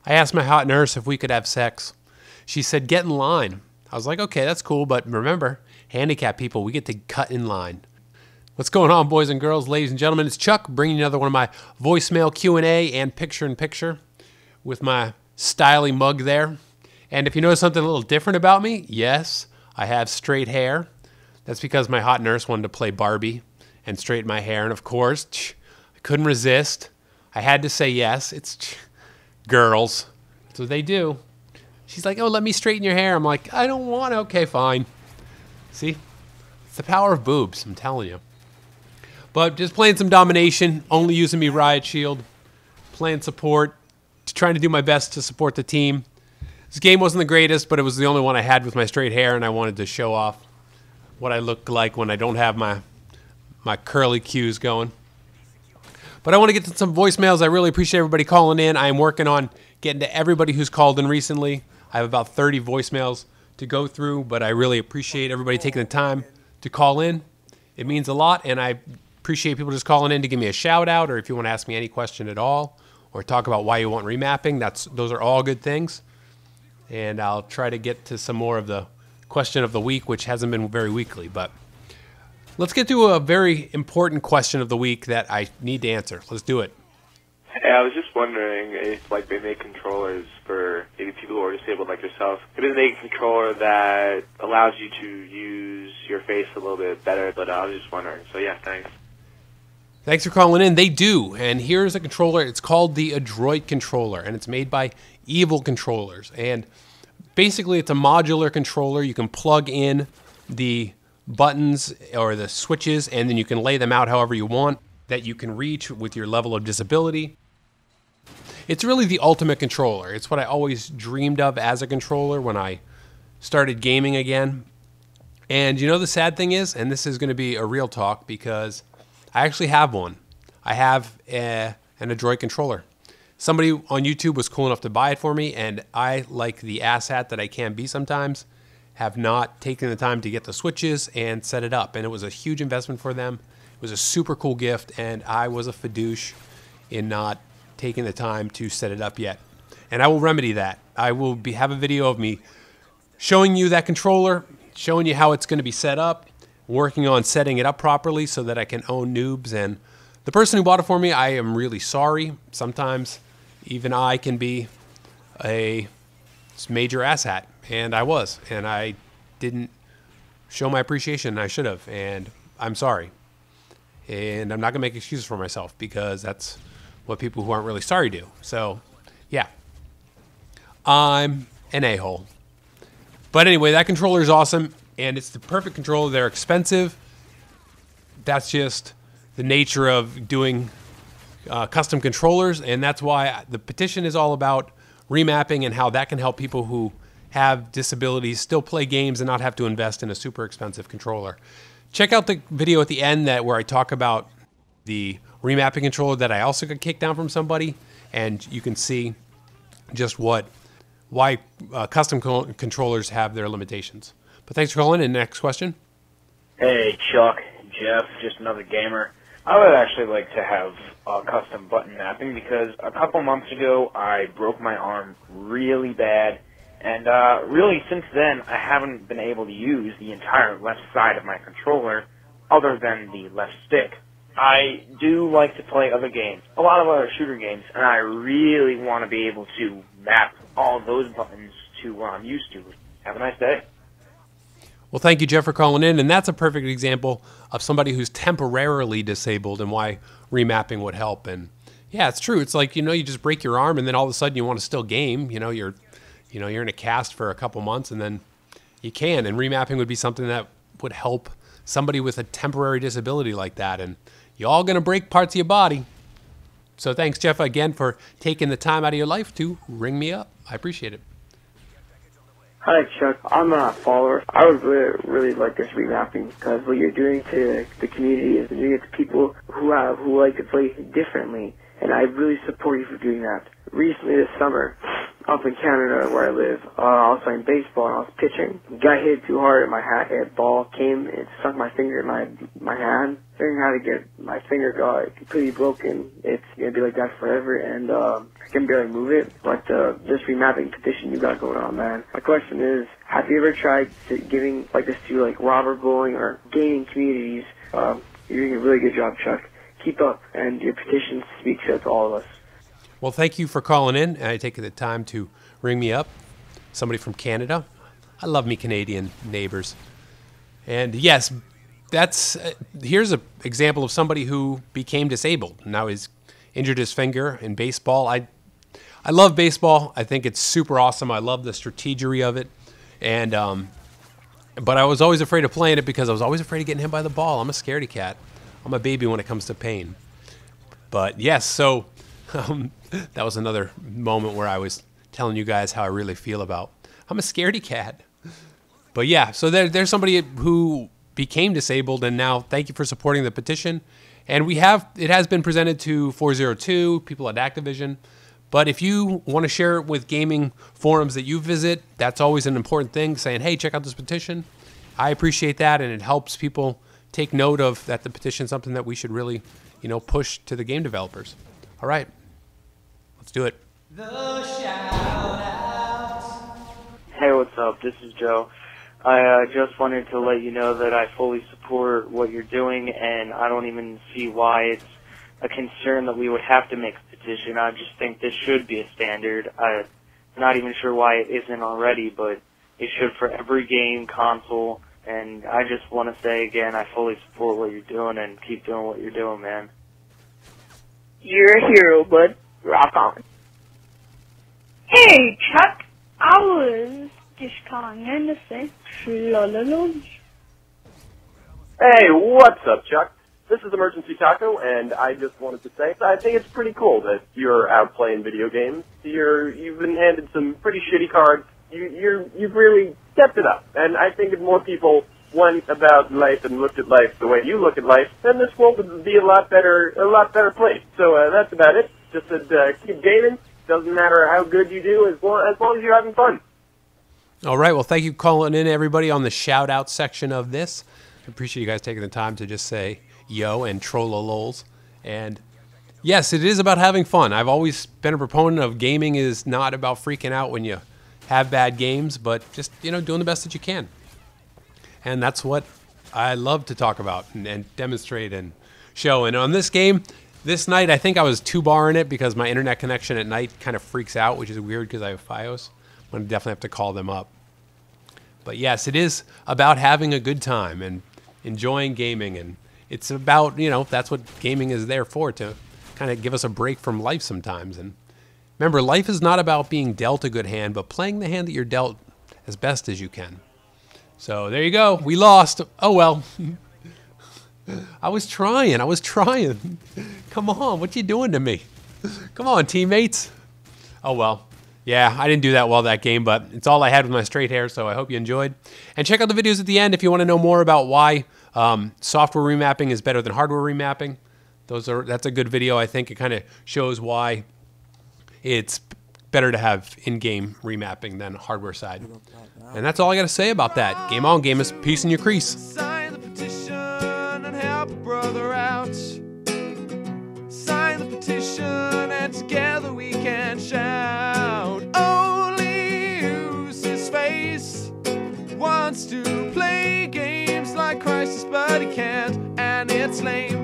I asked my hot nurse if we could have sex. She said, get in line. I was like, okay, that's cool, but remember, handicapped people, we get to cut in line. What's going on, boys and girls, ladies and gentlemen? It's Chuck bringing you another one of my voicemail Q&A and picture-in-picture with my styling mug there. And if you notice something a little different about me, yes, I have straight hair. That's because my hot nurse wanted to play Barbie and straighten my hair. And of course, I couldn't resist. I had to say yes. It's girls. That's what they do. She's like, oh, let me straighten your hair. I'm like, I don't want to. Okay, fine. See? It's the power of boobs, I'm telling you. But just playing some domination, only using me riot shield, playing support, trying to do my best to support the team. This game wasn't the greatest, but it was the only one I had with my straight hair, and I wanted to show off what I look like when I don't have my curly cues going. But I want to get to some voicemails. I really appreciate everybody calling in. I am working on getting to everybody who's called in recently. I have about 30 voicemails to go through, but I really appreciate everybody taking the time to call in. It means a lot, and I appreciate people just calling in to give me a shout out, or if you want to ask me any question at all, or talk about why you want remapping. Those are all good things. And I'll try to get to some more of the question of the week, which hasn't been very weekly. But let's get to a very important question of the week that I need to answer. Let's do it. Hey, I was just wondering if, like, they make controllers for maybe people who are disabled like yourself. Maybe they make a controller that allows you to use your face a little bit better, but I was just wondering. So, yeah, thanks. Thanks for calling in. They do. And here's a controller. It's called the Adroit controller, and it's made by Evil Controllers. And basically, it's a modular controller. You can plug in the buttons or the switches, and then you can lay them out however you want, that you can reach with your level of disability. It's really the ultimate controller. It's what I always dreamed of as a controller when I started gaming again. And you know the sad thing is, and this is going to be a real talk because I actually have one. I have an Adroit controller. Somebody on YouTube was cool enough to buy it for me, and I, like the asshat that I can be sometimes, have not taken the time to get the switches and set it up. And it was a huge investment for them. It was a super cool gift, and I was a fadouche in not taking the time to set it up yet. And I will remedy that. I will have a video of me showing you that controller, showing you how it's going to be set up, working on setting it up properly so that I can own noobs. And the person who bought it for me, I am really sorry. Sometimes even I can be a major asshat, and I was, and I didn't show my appreciation. I should have, and I'm sorry. And I'm not going to make excuses for myself because that's what people who aren't really sorry do. So, yeah, I'm an a-hole. But anyway, that controller is awesome, and it's the perfect controller. They're expensive. That's just the nature of doing custom controllers, and that's why the petition is all about remapping and how that can help people who have disabilities still play games and not have to invest in a super expensive controller. Check out the video at the end where I talk about the remapping controller that I also got kicked down from somebody, and you can see just why custom controllers have their limitations. But thanks for calling in. Next question. Hey, Chuck, Jeff, just another gamer. I would actually like to have custom button mapping because a couple months ago I broke my arm really bad, and really since then I haven't been able to use the entire left side of my controller other than the left stick. I do like to play other games, a lot of other shooter games, and I really want to be able to map all those buttons to what I'm used to. Have a nice day. Well, thank you, Jeff, for calling in. And that's a perfect example of somebody who's temporarily disabled and why remapping would help. And yeah, it's true. It's like, you just break your arm and then all of a sudden you want to still game. You're in a cast for a couple months and then you can. And remapping would be something that would help somebody with a temporary disability like that. And you're all going to break parts of your body. So thanks, Jeff, again, for taking the time out of your life to ring me up. I appreciate it. Hi, Chuck. I'm a follower. I would really like this remapping because what you're doing to the community is doing it to people who like to play differently, and I really support you for doing that. Recently this summer, up in Canada where I live. I was playing baseball and I was pitching. Got hit too hard and my ball came and stuck my finger in my hand. Figuring how to get my finger got completely broken. It's gonna be like that forever, and I can barely move it. But this remapping petition you got going on, man. My question is, have you ever tried giving like this to like robber bowling or gaming communities? You're doing a really good job, Chuck. Keep up, and your petition speaks out to all of us. Well, thank you for calling in, and I take the time to ring me up. Somebody from Canada. I love me Canadian neighbors. And yes, here's an example of somebody who became disabled. Now he's injured his finger in baseball. I love baseball. I think it's super awesome. I love the strategery of it. And but I was always afraid of playing it because I was always afraid of getting hit by the ball. I'm a scaredy cat. I'm a baby when it comes to pain. But yes, so that was another moment where I was telling you guys how I really feel about. I'm a scaredy cat. But yeah, so there's somebody who became disabled, and now thank you for supporting the petition. And it has been presented to 402, people at Activision. But if you want to share it with gaming forums that you visit, that's always an important thing, saying, hey, check out this petition. I appreciate that, and it helps people take note of that the petition is something that we should really, push to the game developers. All right, let's do it. The shout-out. Hey, what's up? This is Joe. I just wanted to let you know that I fully support what you're doing, and I don't even see why it's a concern that we would have to make a petition. I just think this should be a standard. I'm not even sure why it isn't already, but it should for every game, console, and I just want to say again, I fully support what you're doing, and keep doing what you're doing, man. You're a hero, bud. Rock on. Hey, Chuck. I was just calling in to say shalalalos. Hey, what's up, Chuck? This is Emergency Taco, and I just wanted to say I think it's pretty cool that you're out playing video games. You've been handed some pretty shitty cards. You've really stepped it up, and I think if more people went about life and looked at life the way you look at life, then this world would be a lot better place. So that's about it. Just keep gaming. Doesn't matter how good you do, as long as you're having fun. All right. Well, thank you for calling in, everybody, on the shout-out section of this. I appreciate you guys taking the time to just say yo and troll-a-lols. And yes, it is about having fun. I've always been a proponent of gaming is not about freaking out when you have bad games, but just, doing the best that you can. And that's what I love to talk about and demonstrate and show. And on this game, this night, I think I was 2-barring it because my internet connection at night kind of freaks out, which is weird because I have FiOS. I'm going to definitely have to call them up. But yes, it is about having a good time and enjoying gaming. And it's about, that's what gaming is there for, to kind of give us a break from life sometimes. And remember, life is not about being dealt a good hand, but playing the hand that you're dealt as best as you can. So there you go. We lost. Oh, well. I was trying. Come on. What you doing to me? Come on, teammates. Oh, well. Yeah, I didn't do that well that game, but it's all I had with my straight hair, so I hope you enjoyed. And check out the videos at the end if you want to know more about why software remapping is better than hardware remapping. That's a good video. I think it kind of shows why it's better to have in-game remapping than hardware side. And that's all I got to say about that. Game on, gamers. Peace in your crease. Sign the petition and help a brother out. Sign the petition and together we can shout. Only who's his face wants to play games like Crisis, but he can't, and it's lame.